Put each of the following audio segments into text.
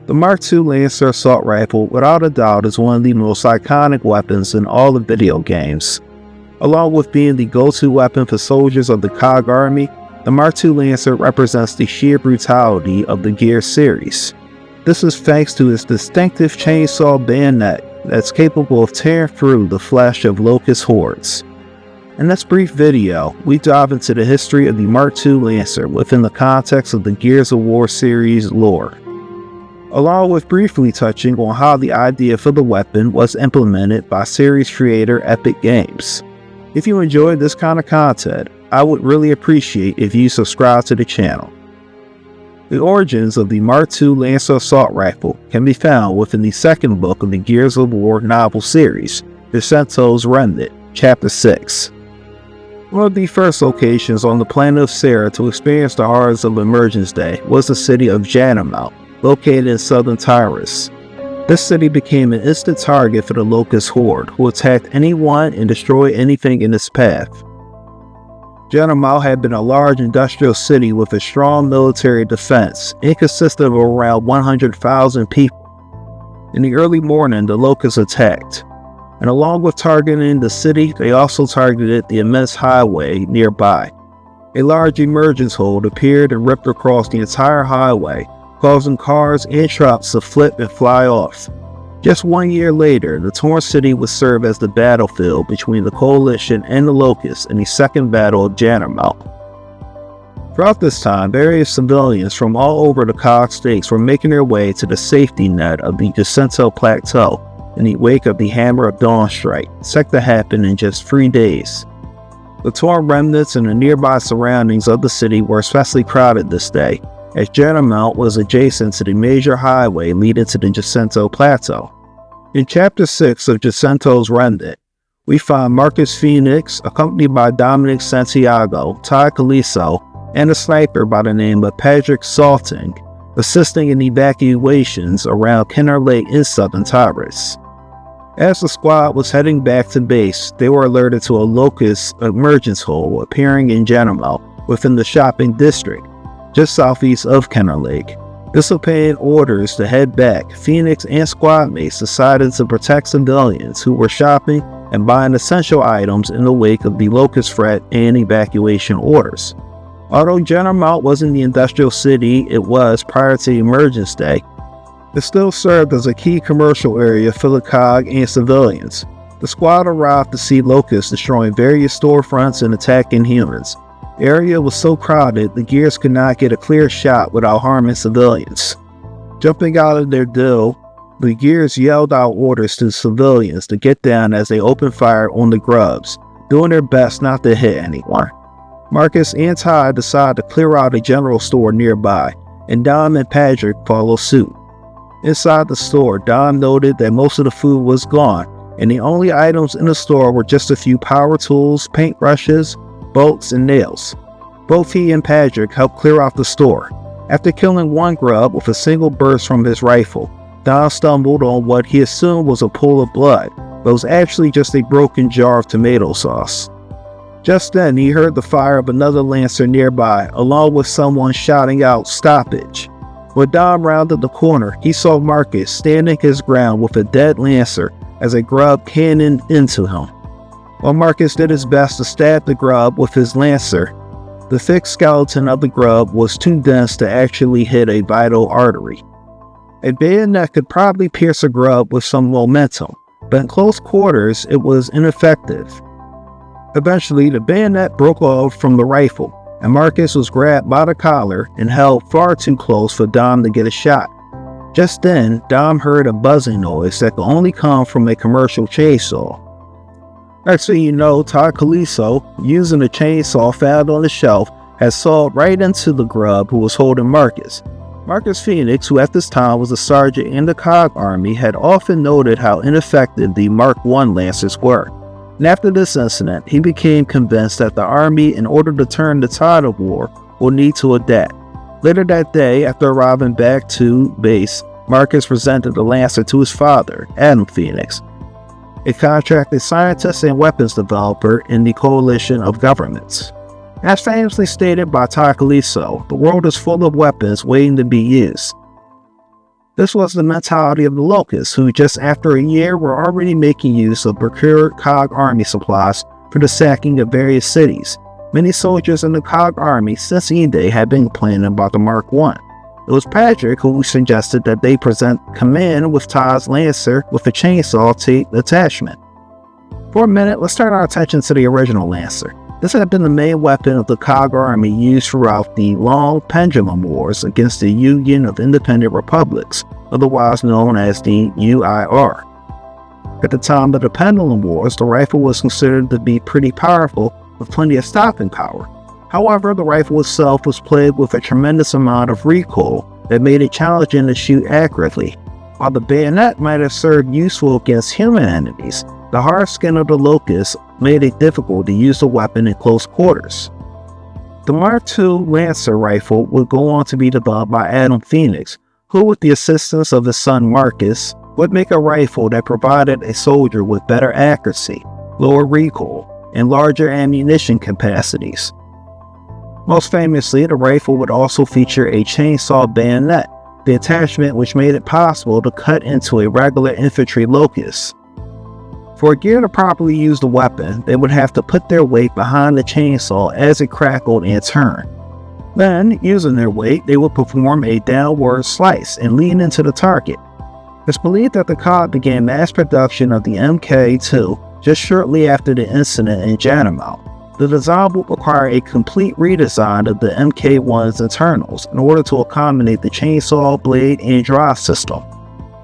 The Mark II Lancer Assault Rifle without a doubt is one of the most iconic weapons in all of video games. Along with being the go-to weapon for soldiers of the COG Army, the Mark II Lancer represents the sheer brutality of the Gears series. This is thanks to its distinctive chainsaw bayonet that's capable of tearing through the flesh of Locust hordes. In this brief video, we dive into the history of the Mark II Lancer within the context of the Gears of War series lore, along with briefly touching on how the idea for the weapon was implemented by series creator Epic Games. If you enjoyed this kind of content, I would really appreciate if you subscribe to the channel. The origins of the Mark II Lancer Assault Rifle can be found within the second book of the Gears of War novel series, Jacinto's Remnant, Chapter 6. One of the first locations on the planet of Sera to experience the horrors of Emergence Day was the city of Janamount, located in southern Tyrus. This city became an instant target for the Locust Horde, who attacked anyone and destroyed anything in its path. Janamount had been a large industrial city with a strong military defense and consisted of around 100,000 people. In the early morning, the Locusts attacked, and along with targeting the city, they also targeted the immense highway nearby. A large emergence hold appeared and ripped across the entire highway, causing cars and trucks to flip and fly off. Just 1 year later, the torn city would serve as the battlefield between the Coalition and the Locusts in the Second Battle of Janamount. Throughout this time, various civilians from all over the COG states were making their way to the safety net of the Jacinto Plateau in the wake of the Hammer of Dawn strike, set to happen in just 3 days. The torn remnants and the nearby surroundings of the city were especially crowded this day, as Janamount was adjacent to the major highway leading to the Jacinto Plateau. In Chapter 6 of Jacinto's Remnant, we find Marcus Phoenix, accompanied by Dominic Santiago, Ty Caliso, and a sniper by the name of Patrick Salting, assisting in evacuations around Kenner Lake in southern Tyrus. As the squad was heading back to base, they were alerted to a Locust emergence hole appearing in Janamount within the shopping district, just southeast of Kenner Lake. Disobeying orders to head back, Phoenix and squad mates decided to protect civilians who were shopping and buying essential items in the wake of the Locust threat and evacuation orders. Although Janamount wasn't the industrial city it was prior to Emergence Day, it still served as a key commercial area for the COG and civilians. The squad arrived to see Locusts destroying various storefronts and attacking humans. The area was so crowded, the Gears could not get a clear shot without harming civilians. Jumping out of their deal, the Gears yelled out orders to civilians to get down as they opened fire on the grubs, doing their best not to hit anyone. Marcus and Ty decided to clear out a general store nearby, and Dom and Patrick followed suit. Inside the store, Dom noted that most of the food was gone, and the only items in the store were just a few power tools, paintbrushes, bolts, and nails. Both he and Patrick helped clear out the store. After killing one grub with a single burst from his rifle, Don stumbled on what he assumed was a pool of blood, but was actually just a broken jar of tomato sauce. Just then, he heard the fire of another Lancer nearby, along with someone shouting out, "Stoppage!" When Dom rounded the corner, he saw Marcus standing his ground with a dead Lancer as a grub cannoned into him. While Marcus did his best to stab the grub with his Lancer, the thick skeleton of the grub was too dense to actually hit a vital artery. A bayonet could probably pierce a grub with some momentum, but in close quarters it was ineffective. Eventually, the bayonet broke off from the rifle, and Marcus was grabbed by the collar and held far too close for Dom to get a shot. Just then, Dom heard a buzzing noise that could only come from a commercial chainsaw. Next thing you know, Ty Caliso, using a chainsaw found on the shelf, had sawed right into the grub who was holding Marcus. Marcus Phoenix, who at this time was a sergeant in the COG Army, had often noted how ineffective the Mark I Lancers were. And after this incident, he became convinced that the Army, in order to turn the tide of war, will need to adapt. Later that day, after arriving back to base, Marcus presented the Lancer to his father, Adam Phoenix, a contracted scientist and weapons developer in the coalition of governments. As famously stated by Ty Caliso, the world is full of weapons waiting to be used. This was the mentality of the Locusts, who just after a year were already making use of procured COG army supplies for the sacking of various cities. Many soldiers in the COG army since E-Day had been complaining about the Mark I. It was Patrick who suggested that they present command with Todd's Lancer with a chainsaw tape attachment. For a minute, let's turn our attention to the original Lancer. This had been the main weapon of the COG army used throughout the long Pendulum Wars against the Union of Independent Republics, otherwise known as the UIR. At the time of the Pendulum Wars, the rifle was considered to be pretty powerful with plenty of stopping power. However, the rifle itself was plagued with a tremendous amount of recoil that made it challenging to shoot accurately. While the bayonet might have served useful against human enemies, the hard skin of the Locust made it difficult to use the weapon in close quarters. The Mark II Lancer rifle would go on to be developed by Adam Phoenix, who with the assistance of his son Marcus, would make a rifle that provided a soldier with better accuracy, lower recoil, and larger ammunition capacities. Most famously, the rifle would also feature a chainsaw bayonet, the attachment which made it possible to cut into a regular infantry Locust. For a gear to properly use the weapon, they would have to put their weight behind the chainsaw as it crackled and turned. Then, using their weight, they would perform a downward slice and lean into the target. It's believed that the COG began mass production of the MK2 just shortly after the incident in Janamount. The design would require a complete redesign of the MK1's internals in order to accommodate the chainsaw, blade, and drive system.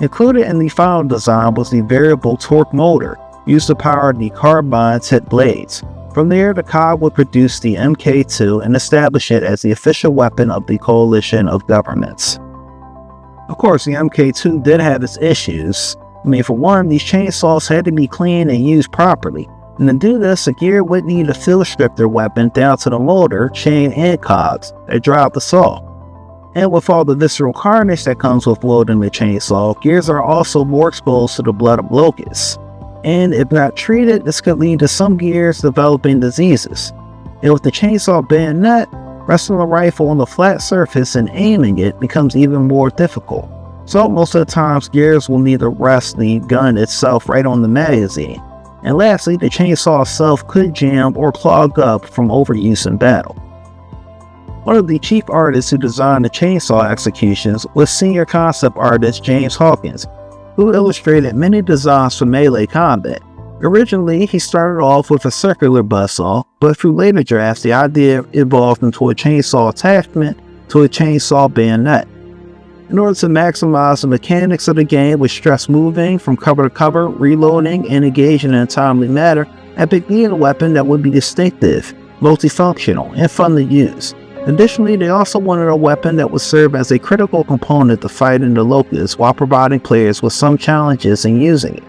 Included in the final design was the variable torque motor used to power the carbine-tipped blades. From there, the COG would produce the MK2 and establish it as the official weapon of the coalition of governments. Of course, the MK2 did have its issues. For one, these chainsaws had to be cleaned and used properly. And to do this, a gear would need to field strip their weapon down to the motor, chain, and cogs that drive the saw. And with all the visceral carnage that comes with wielding the chainsaw, gears are also more exposed to the blood of locusts. And if not treated, this could lead to some gears developing diseases. And with the chainsaw bayonet, resting the rifle on the flat surface and aiming it becomes even more difficult. So most of the times, gears will need to rest the gun itself right on the magazine. And lastly, the chainsaw itself could jam or clog up from overuse in battle. One of the chief artists who designed the chainsaw executions was senior concept artist James Hawkins, who illustrated many designs for melee combat. Originally, he started off with a circular buzzsaw, but through later drafts, the idea evolved into a chainsaw attachment to a chainsaw bayonet. In order to maximize the mechanics of the game with stress moving from cover to cover, reloading, and engaging in a timely manner, Epic needed a weapon that would be distinctive, multifunctional, and fun to use. Additionally, they also wanted a weapon that would serve as a critical component to fighting the Locusts while providing players with some challenges in using it.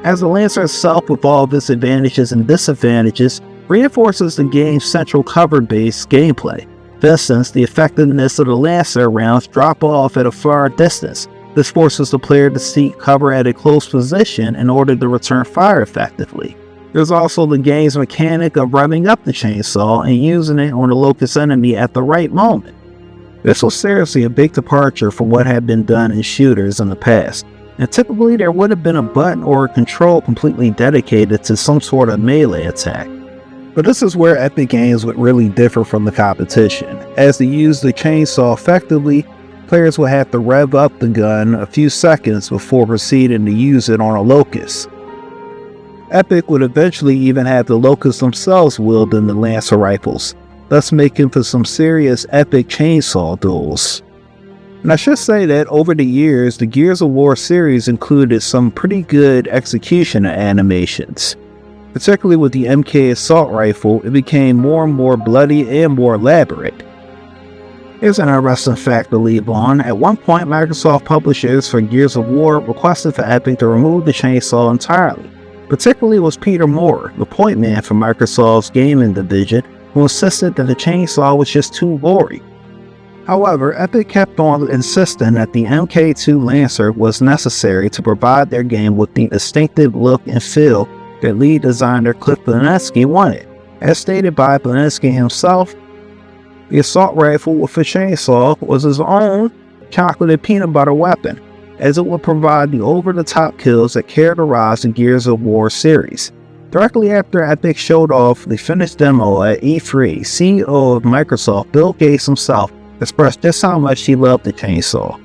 As the Lancer itself, with all of its advantages and disadvantages, reinforces the game's central cover-based gameplay. For instance, the effectiveness of the Lancer rounds drop off at a far distance. This forces the player to seek cover at a close position in order to return fire effectively. There's also the game's mechanic of revving up the chainsaw and using it on the Locust enemy at the right moment. This was seriously a big departure from what had been done in shooters in the past, and typically there would have been a button or a control completely dedicated to some sort of melee attack. But this is where Epic Games would really differ from the competition. As to use the chainsaw effectively, players would have to rev up the gun a few seconds before proceeding to use it on a Locust. Epic would eventually even have the Locusts themselves wielding the Lancer rifles, thus making for some serious epic chainsaw duels. And I should say that over the years, the Gears of War series included some pretty good execution animations. Particularly with the MK Assault rifle, it became more and more bloody and more elaborate. Here's an interesting fact to leave on. At one point, Microsoft publishers for Gears of War requested for Epic to remove the chainsaw entirely. Particularly was Peter Moore, the point man for Microsoft's gaming division, who insisted that the chainsaw was just too gory. However, Epic kept on insisting that the MK2 Lancer was necessary to provide their game with the distinctive look and feel that lead designer Cliff Bleszinski wanted. As stated by Bleszinski himself, the assault rifle with a chainsaw was his own chocolate and peanut butter weapon. as it will provide the over-the-top kills that characterize the Gears of War series. Directly after Epic showed off the finished demo at E3, CEO of Microsoft, Bill Gates himself, expressed just how much he loved the chainsaw.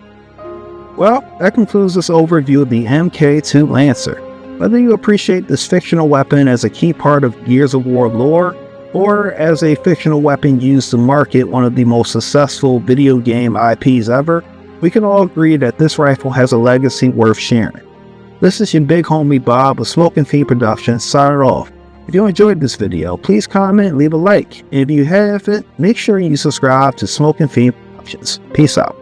Well, that concludes this overview of the MK2 Lancer. Whether you appreciate this fictional weapon as a key part of Gears of War lore, or as a fictional weapon used to market one of the most successful video game IPs ever, we can all agree that this rifle has a legacy worth sharing. This is your big homie Bob with Smoking Fiend Productions signing off. If you enjoyed this video, please comment and leave a like. And if you haven't, make sure you subscribe to Smoking Fiend Productions. Peace out.